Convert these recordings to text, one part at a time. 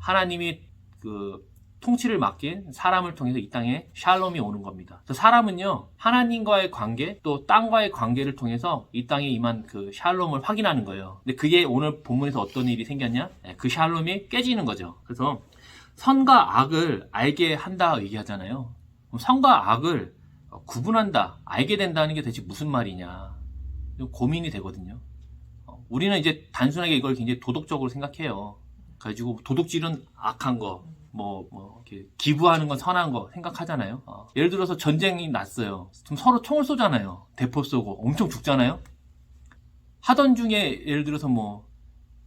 하나님이 그 통치를 맡긴 사람을 통해서 이 땅에 샬롬이 오는 겁니다. 그래서 사람은요, 하나님과의 관계, 또 땅과의 관계를 통해서 이 땅에 임한 그 샬롬을 확인하는 거예요. 근데 그게 오늘 본문에서 어떤 일이 생겼냐? 그 샬롬이 깨지는 거죠. 그래서 선과 악을 알게 한다 얘기하잖아요. 그럼 선과 악을 구분한다, 알게 된다는 게 대체 무슨 말이냐? 고민이 되거든요. 우리는 이제 단순하게 이걸 굉장히 도덕적으로 생각해요. 가지고 도둑질은 악한 거, 이렇게 기부하는 건 선한 거 생각하잖아요. 예를 들어서 전쟁이 났어요. 그럼 서로 총을 쏘잖아요. 대포 쏘고 엄청 죽잖아요. 하던 중에 예를 들어서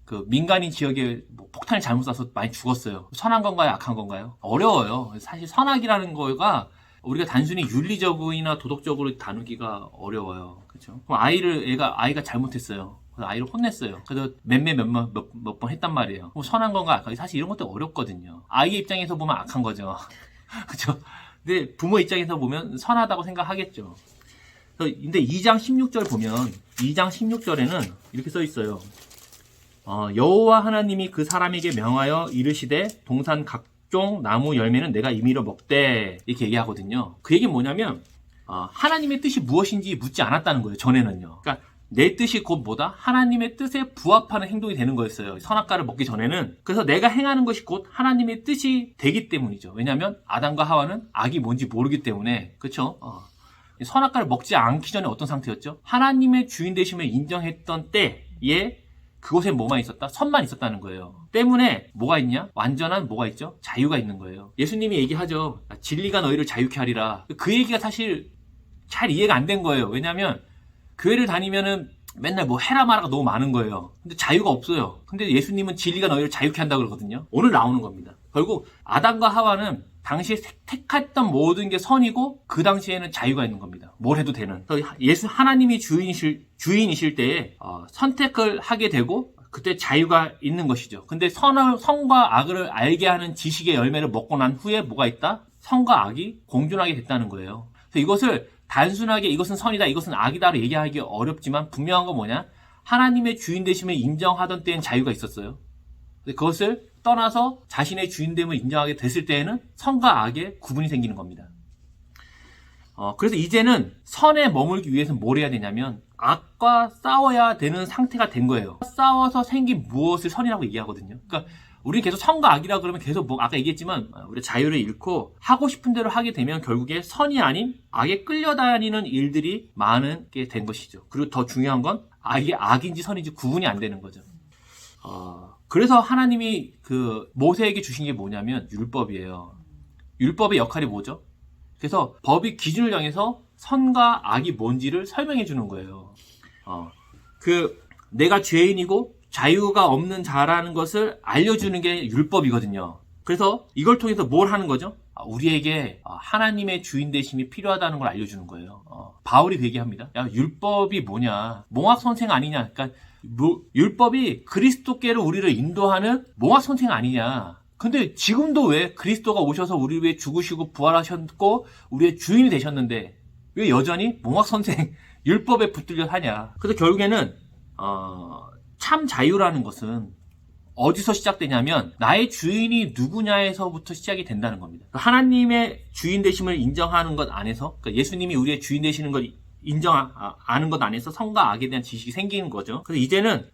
그 민간인 지역에 폭탄을 잘못 쏴서 많이 죽었어요. 선한 건가요? 악한 건가요? 어려워요. 사실 선악이라는 거가 우리가 단순히 윤리적이나 도덕적으로 다루기가 어려워요. 그렇죠? 그럼 아이가 잘못했어요. 그래서 아이를 혼냈어요. 그래서 몇 번 했단 말이에요. 그럼 선한 건가 악한 건가? 사실 이런 것도 어렵거든요. 아이의 입장에서 보면 악한 거죠. 그렇죠? 근데 부모 입장에서 보면 선하다고 생각하겠죠. 근데 2장 16절 보면 2장 16절에는 이렇게 써 있어요. 여호와 하나님이 그 사람에게 명하여 이르시되 동산 각종 나무 열매는 내가 임의로 먹되 이렇게 얘기하거든요. 그 얘기는 뭐냐면 하나님의 뜻이 무엇인지 묻지 않았다는 거예요. 전에는요. 그러니까 내 뜻이 곧 뭐다? 하나님의 뜻에 부합하는 행동이 되는 거였어요. 선악과를 먹기 전에는. 그래서 내가 행하는 것이 곧 하나님의 뜻이 되기 때문이죠. 왜냐하면 아담과 하와는 악이 뭔지 모르기 때문에. 그렇죠? 선악과를 먹지 않기 전에 어떤 상태였죠? 하나님의 주인 되심을 인정했던 때에 그곳에 뭐만 있었다? 선만 있었다는 거예요. 때문에 뭐가 있냐? 완전한 뭐가 있죠? 자유가 있는 거예요. 예수님이 얘기하죠. 진리가 너희를 자유케 하리라. 그 얘기가 사실 잘 이해가 안 된 거예요. 왜냐하면 교회를 다니면은 맨날 해라 마라가 너무 많은 거예요. 근데 자유가 없어요. 근데 예수님은 진리가 너희를 자유케 한다 그러거든요. 오늘 나오는 겁니다. 결국 아담과 하와는 당시에 택했던 모든 게 선이고 그 당시에는 자유가 있는 겁니다. 뭘 해도 되는. 하나님이 주인이실 때에 선택을 하게 되고 그때 자유가 있는 것이죠. 근데 선과 악을 알게 하는 지식의 열매를 먹고 난 후에 뭐가 있다? 선과 악이 공존하게 됐다는 거예요. 그래서 이것을 단순하게 이것은 선이다, 이것은 악이다로 얘기하기 어렵지만 분명한 건 뭐냐? 하나님의 주인 되심을 인정하던 때엔 자유가 있었어요. 근데 그것을 떠나서 자신의 주인됨을 인정하게 됐을 때에는 선과 악의 구분이 생기는 겁니다. 그래서 이제는 선에 머물기 위해서는 뭘 해야 되냐면 악과 싸워야 되는 상태가 된 거예요. 싸워서 생긴 무엇을 선이라고 얘기하거든요. 그러니까 우리는 계속 선과 악이라 그러면 계속 아까 얘기했지만 우리 자유를 잃고 하고 싶은 대로 하게 되면 결국에 선이 아닌 악에 끌려다니는 일들이 많은 게 된 것이죠. 그리고 더 중요한 건 이게 악인지 선인지 구분이 안 되는 거죠. 그래서 하나님이 그 모세에게 주신 게 뭐냐면 율법이에요. 율법의 역할이 뭐죠? 그래서 법이 기준을 정해서 선과 악이 뭔지를 설명해 주는 거예요. 내가 죄인이고 자유가 없는 자라는 것을 알려주는 게 율법이거든요. 그래서 이걸 통해서 뭘 하는 거죠? 우리에게 하나님의 주인 되심이 필요하다는 걸 알려주는 거예요. 바울이 그 얘기합니다. 야, 율법이 뭐냐? 몽학 선생 아니냐? 그러니까 율법이 그리스도께로 우리를 인도하는 몽학 선생 아니냐? 근데 지금도 왜 그리스도가 오셔서 우리 위해 죽으시고 부활하셨고 우리의 주인이 되셨는데 왜 여전히 몽학 선생 율법에 붙들려 하냐? 그래서 결국에는 참 자유라는 것은 어디서 시작되냐면 나의 주인이 누구냐에서부터 시작이 된다는 겁니다. 하나님의 주인 되심을 인정하는 것 안에서, 그러니까 예수님이 우리의 주인 되시는 걸 아는 것 안에서 선과 악에 대한 지식이 생기는 거죠. 그래서 이제는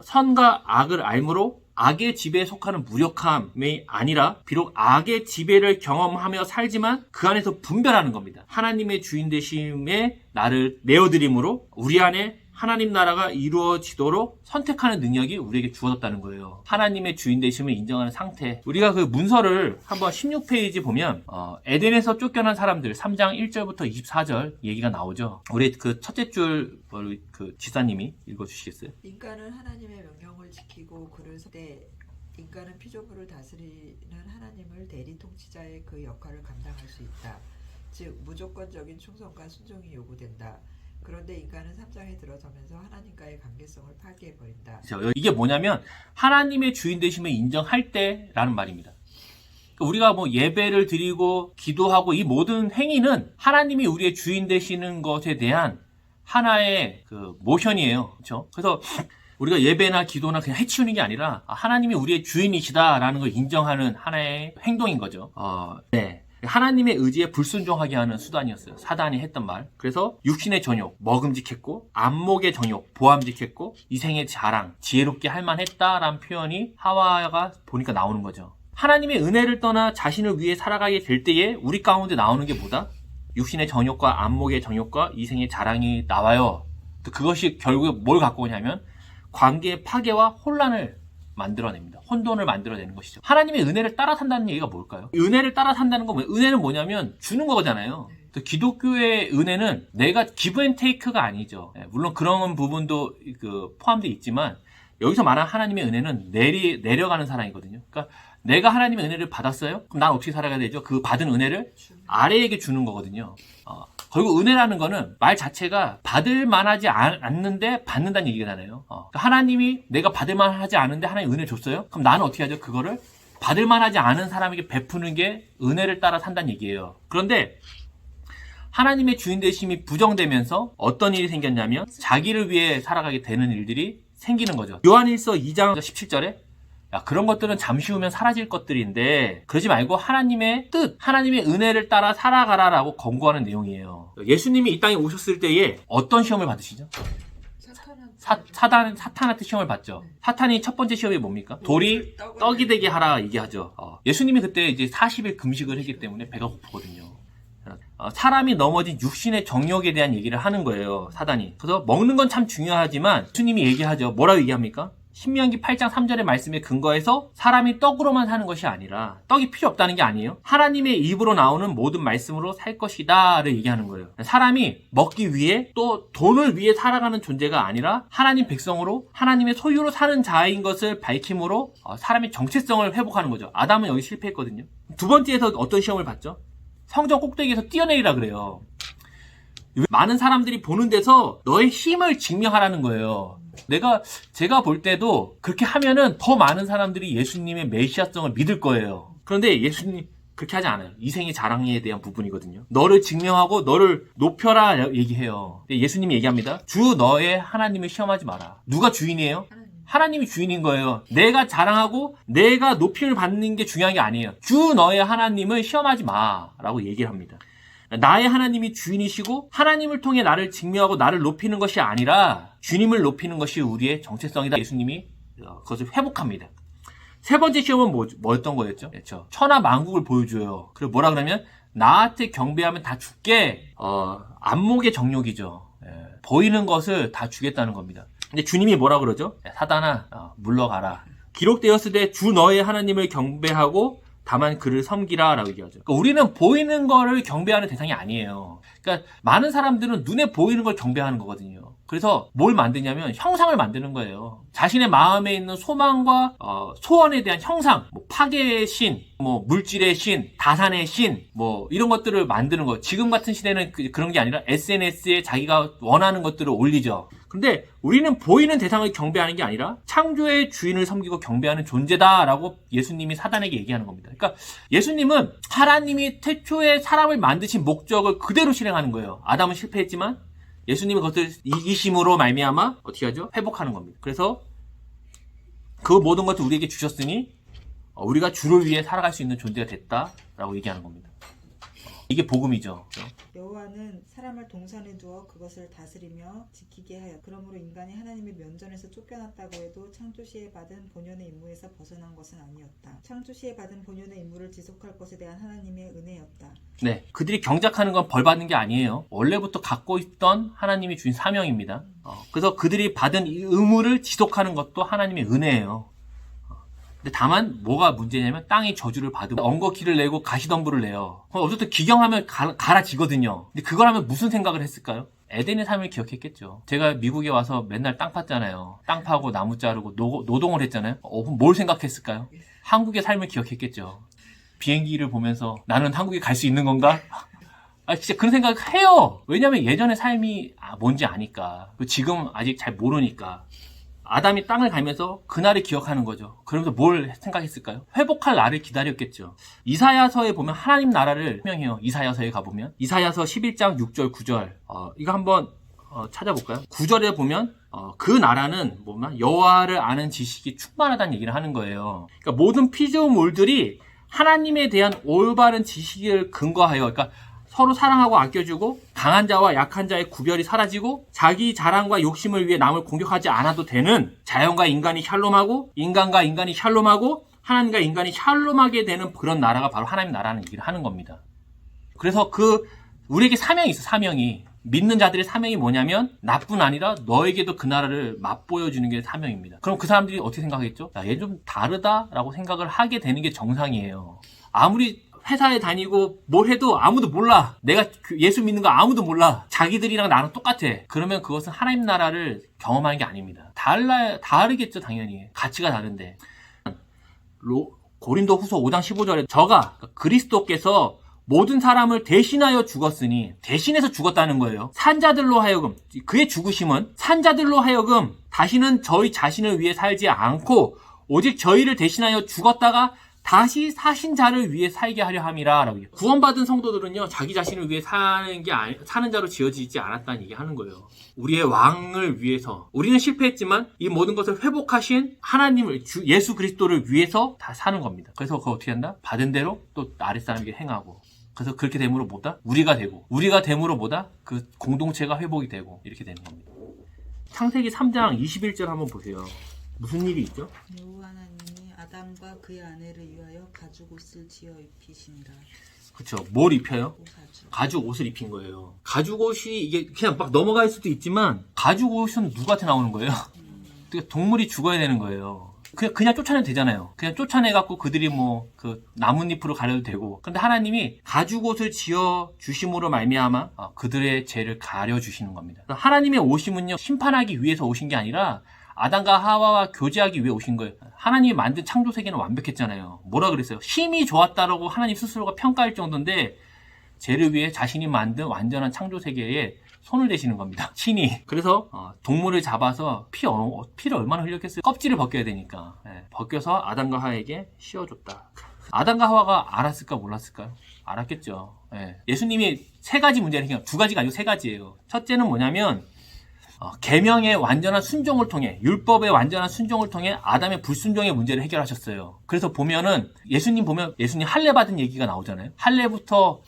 선과 악을 알므로 악의 지배에 속하는 무력함이 아니라 비록 악의 지배를 경험하며 살지만 그 안에서 분별하는 겁니다. 하나님의 주인 되심에 나를 내어드림으로 우리 안에 하나님 나라가 이루어지도록 선택하는 능력이 우리에게 주어졌다는 거예요. 하나님의 주인 되심을 인정하는 상태. 우리가 그 문서를 한번 16페이지 보면 에덴에서 쫓겨난 사람들 3장 1절부터 24절 얘기가 나오죠. 우리 그 첫째 줄 그 지사님이 읽어주시겠어요? 인간은 하나님의 명령을 지키고 그를 때 인간은 피조물을 다스리는 하나님을 대리 통치자의 그 역할을 감당할 수 있다. 즉 무조건적인 충성과 순종이 요구된다. 그런데 인간은 3장에 들어서면서 하나님과의 관계성을 파괴해버린다. 이게 뭐냐면 하나님의 주인 되심을 인정할 때라는 말입니다. 우리가 예배를 드리고 기도하고 이 모든 행위는 하나님이 우리의 주인 되시는 것에 대한 하나의 그 모션이에요. 그렇죠? 그래서 우리가 예배나 기도나 그냥 해치우는 게 아니라 하나님이 우리의 주인이시다라는 걸 인정하는 하나의 행동인 거죠. 네. 하나님의 의지에 불순종하게 하는 수단이었어요. 사단이 했던 말. 그래서 육신의 정욕, 먹음직했고, 안목의 정욕, 보암직했고, 이생의 자랑, 지혜롭게 할 만했다라는 표현이 하와가 보니까 나오는 거죠. 하나님의 은혜를 떠나 자신을 위해 살아가게 될 때에 우리 가운데 나오는 게 뭐다? 육신의 정욕과 안목의 정욕과 이생의 자랑이 나와요. 그것이 결국에 뭘 갖고 오냐면 관계의 파괴와 혼란을 만들어냅니다. 혼돈을 만들어내는 것이죠. 하나님의 은혜를 따라 산다는 얘기가 뭘까요? 은혜를 따라 산다는 건 뭐예요? 은혜는 뭐냐면 주는 거잖아요. 기독교의 은혜는 내가 기브 앤 테이크가 아니죠. 물론 그런 부분도 포함되어 있지만 여기서 말하는 하나님의 은혜는 내려가는 사랑이거든요. 그러니까 내가 하나님의 은혜를 받았어요? 그럼 난 어떻게 살아가야 되죠? 그 받은 은혜를 아래에게 주는 거거든요. 결국 은혜라는 거는 말 자체가 받을 만하지 않는데 받는다는 얘기잖아요. 그러니까 하나님이 내가 받을 만하지 않은데 하나님 은혜 줬어요? 그럼 나는 어떻게 하죠? 그거를 받을 만하지 않은 사람에게 베푸는 게 은혜를 따라 산다는 얘기예요. 그런데 하나님의 주인 되심이 부정되면서 어떤 일이 생겼냐면 자기를 위해 살아가게 되는 일들이 생기는 거죠. 요한일서 2장 17절에 그런 것들은 잠시 후면 사라질 것들인데 그러지 말고 하나님의 뜻, 하나님의 은혜를 따라 살아가라라고 권고하는 내용이에요. 예수님이 이 땅에 오셨을 때에 어떤 시험을 받으시죠? 사탄한테 시험을 받죠. 사탄이 첫 번째 시험이 뭡니까? 돌이 떡이 되게 하라 얘기하죠. 예수님이 그때 이제 40일 금식을 했기 때문에 배가 고프거든요. 사람이 넘어진 육신의 정욕에 대한 얘기를 하는 거예요, 사단이. 그래서 먹는 건 참 중요하지만 예수님이 얘기하죠. 뭐라고 얘기합니까? 신명기 8장 3절의 말씀에 근거해서 사람이 떡으로만 사는 것이 아니라 떡이 필요 없다는 게 아니에요. 하나님의 입으로 나오는 모든 말씀으로 살 것이다를 얘기하는 거예요. 사람이 먹기 위해 또 돈을 위해 살아가는 존재가 아니라 하나님 백성으로 하나님의 소유로 사는 자인 것을 밝힘으로 사람의 정체성을 회복하는 거죠. 아담은 여기 실패했거든요. 두 번째에서 어떤 시험을 받죠? 성전 꼭대기에서 뛰어내리라 그래요. 많은 사람들이 보는 데서 너의 힘을 증명하라는 거예요. 제가 볼 때도 그렇게 하면은 더 많은 사람들이 예수님의 메시아성을 믿을 거예요. 그런데 예수님 그렇게 하지 않아요. 이생의 자랑에 대한 부분이거든요. 너를 증명하고 너를 높여라 얘기해요. 예수님이 얘기합니다. 주 너의 하나님을 시험하지 마라. 누가 주인이에요? 하나님이 주인인 거예요. 내가 자랑하고 내가 높임을 받는 게 중요한 게 아니에요. 주 너의 하나님을 시험하지 마라고 얘기를 합니다. 나의 하나님이 주인이시고 하나님을 통해 나를 증명하고 나를 높이는 것이 아니라 주님을 높이는 것이 우리의 정체성이다. 예수님이 그것을 회복합니다. 세 번째 시험은 뭐였던 거였죠? 그렇죠. 천하 만국을 보여줘요. 그리고 뭐라 그러면 나한테 경배하면 다 줄게. 안목의 정욕이죠. 보이는 것을 다 주겠다는 겁니다. 근데 주님이 뭐라 그러죠? 사단아 물러가라. 기록되었을 때 주 너의 하나님을 경배하고 다만 그를 섬기라 라고 얘기하죠. 그러니까 우리는 보이는 거를 경배하는 대상이 아니에요. 그러니까 많은 사람들은 눈에 보이는 걸 경배하는 거거든요. 그래서 뭘 만드냐면 형상을 만드는 거예요. 자신의 마음에 있는 소망과 소원에 대한 형상, 파괴의 신, 물질의 신, 다산의 신, 이런 것들을 만드는 거. 지금 같은 시대는 그런 게 아니라 SNS에 자기가 원하는 것들을 올리죠. 근데 우리는 보이는 대상을 경배하는 게 아니라 창조의 주인을 섬기고 경배하는 존재다라고 예수님이 사단에게 얘기하는 겁니다. 그러니까 예수님은 하나님이 태초에 사람을 만드신 목적을 그대로 실행하는 거예요. 아담은 실패했지만 예수님은 그것을 이기심으로 말미암아 어떻게 하죠? 회복하는 겁니다. 그래서 그 모든 것을 우리에게 주셨으니 우리가 주를 위해 살아갈 수 있는 존재가 됐다라고 얘기하는 겁니다. 이게 복음이죠. 여호와는 사람을 동산에 두어 그것을 다스리며 지키게 하여 그러므로 인간이 하나님의 면전에서 쫓겨났다고 해도 창조시에 받은 본연의 임무에서 벗어난 것은 아니었다. 창조시에 받은 본연의 임무를 지속할 것에 대한 하나님의 은혜였다. 네, 그들이 경작하는 건 벌 받는 게 아니에요. 원래부터 갖고 있던 하나님이 주신 사명입니다. 그래서 그들이 받은 이 의무를 지속하는 것도 하나님의 은혜예요. 근데 다만 뭐가 문제냐면 땅이 저주를 받으면 엉거키를 내고 가시덤불을 내요. 어쨌든 기경하면 갈아지거든요. 근데 그걸 하면 무슨 생각을 했을까요? 에덴의 삶을 기억했겠죠. 제가 미국에 와서 맨날 땅 팠잖아요. 땅 파고 나무 자르고 노동을 했잖아요. 뭘 생각했을까요? 한국의 삶을 기억했겠죠. 비행기를 보면서 나는 한국에 갈 수 있는 건가? 진짜 그런 생각 해요. 왜냐면 예전의 삶이 뭔지 아니까. 지금 아직 잘 모르니까. 아담이 땅을 갈면서 그날을 기억하는 거죠. 그러면서 뭘 생각했을까요? 회복할 날을 기다렸겠죠. 이사야서에 보면 하나님 나라를 설명해요. 이사야서에 가보면 이사야서 11장 6절 9절 이거 한번 찾아볼까요? 9절에 보면 그 나라는 뭐냐 여호와를 아는 지식이 충만하다는 얘기를 하는 거예요. 그러니까 모든 피조물들이 하나님에 대한 올바른 지식을 근거하여, 그러니까 서로 사랑하고 아껴주고 강한 자와 약한 자의 구별이 사라지고 자기 자랑과 욕심을 위해 남을 공격하지 않아도 되는, 자연과 인간이 샬롬하고 인간과 인간이 샬롬하고 하나님과 인간이 샬롬하게 되는 그런 나라가 바로 하나님 나라는 얘기를 하는 겁니다. 그래서 우리에게 사명이 있어. 사명이, 믿는 자들의 사명이 뭐냐면 나뿐 아니라 너에게도 그 나라를 맛보여주는 게 사명입니다. 그럼 그 사람들이 어떻게 생각하겠죠? 얘 좀 다르다라고 생각을 하게 되는 게 정상이에요. 아무리 회사에 다니고 뭘 해도 아무도 몰라. 내가 예수 믿는 거 아무도 몰라. 자기들이랑 나랑 똑같아. 그러면 그것은 하나님 나라를 경험하는 게 아닙니다. 다르겠죠, 당연히. 가치가 다른데. 고린도 후서 5장 15절에 저가 그리스도께서 모든 사람을 대신하여 죽었으니, 대신해서 죽었다는 거예요. 산자들로 하여금, 그의 죽으심은 산자들로 하여금 다시는 저희 자신을 위해 살지 않고 오직 저희를 대신하여 죽었다가 다시 사신 자를 위해 살게 하려 함이라 라고. 구원받은 성도들은요, 자기 자신을 위해 사는 자로 지어지지 않았다는 얘기 하는 거예요. 우리의 왕을 위해서. 우리는 실패했지만 이 모든 것을 회복하신 하나님을, 예수 그리스도를 위해서 다 사는 겁니다. 그래서 그거 어떻게 한다? 받은 대로 또 아랫사람에게 행하고. 그래서 그렇게 됨으로 뭐다? 우리가 되고, 우리가 됨으로 뭐다? 그 공동체가 회복이 되고, 이렇게 되는 겁니다. 창세기 3장 21절 한번 보세요. 무슨 일이 있죠? 여호와 하나님이 아담과 그의 아내를 위하여 가죽 옷을 지어 입히시니라. 그렇죠. 뭘 입혀요? 오사주. 가죽 옷을 입힌 거예요. 가죽 옷이 이게 그냥 막 넘어갈 수도 있지만 가죽 옷은 누구한테 나오는 거예요? 그러니까 동물이 죽어야 되는 거예요. 그냥 쫓아내도 되잖아요. 그냥 쫓아내갖고 그들이 나뭇잎으로 가려도 되고. 근데 하나님이 가죽 옷을 지어 주심으로 말미암아 그들의 죄를 가려 주시는 겁니다. 하나님의 오심은요, 심판하기 위해서 오신 게 아니라 아담과 하와와 교제하기 위해 오신 거예요. 하나님이 만든 창조 세계는 완벽했잖아요. 뭐라 그랬어요? 힘이 좋았다라고 하나님 스스로가 평가할 정도인데 죄를 위해 자신이 만든 완전한 창조 세계에 손을 대시는 겁니다. 신이. 그래서 동물을 잡아서 피를 얼마나 흘렸겠어요? 껍질을 벗겨야 되니까. 벗겨서 아담과 하와에게 씌워줬다. 아담과 하와가 알았을까 몰랐을까요? 알았겠죠. 예수님이 세 가지 문제를 해결해요. 두 가지가 아니고 세 가지예요. 첫째는 뭐냐면 계명의 완전한 순종을 통해, 율법의 완전한 순종을 통해 아담의 불순종의 문제를 해결하셨어요. 그래서 보면은 예수님 할례 받은 얘기가 나오잖아요. 할례부터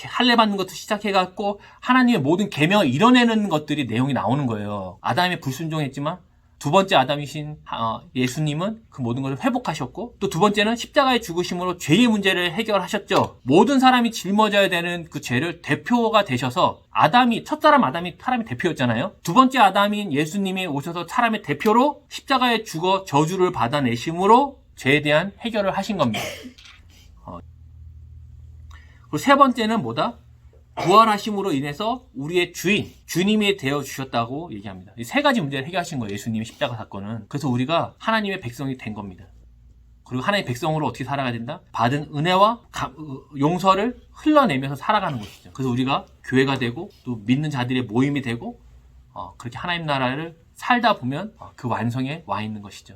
할례 받는 것도 시작해갖고 하나님의 모든 계명을 이뤄내는 것들이 내용이 나오는 거예요. 아담이 불순종했지만 두 번째 아담이신 예수님은 그 모든 것을 회복하셨고, 또 두 번째는 십자가의 죽으심으로 죄의 문제를 해결하셨죠. 모든 사람이 짊어져야 되는 그 죄를 대표가 되셔서 첫사람 아담이 사람의 대표였잖아요. 두 번째 아담인 예수님이 오셔서 사람의 대표로 십자가에 죽어 저주를 받아내심으로 죄에 대한 해결을 하신 겁니다. 그리고 세 번째는 뭐다? 부활하심으로 인해서 우리의 주님이 되어주셨다고 얘기합니다. 이 세 가지 문제를 해결하신 거예요, 예수님의 십자가 사건은. 그래서 우리가 하나님의 백성이 된 겁니다. 그리고 하나님의 백성으로 어떻게 살아가야 된다? 받은 은혜와 용서를 흘러내면서 살아가는 것이죠. 그래서 우리가 교회가 되고 또 믿는 자들의 모임이 되고 그렇게 하나님 나라를 살다 보면 그 완성에 와 있는 것이죠.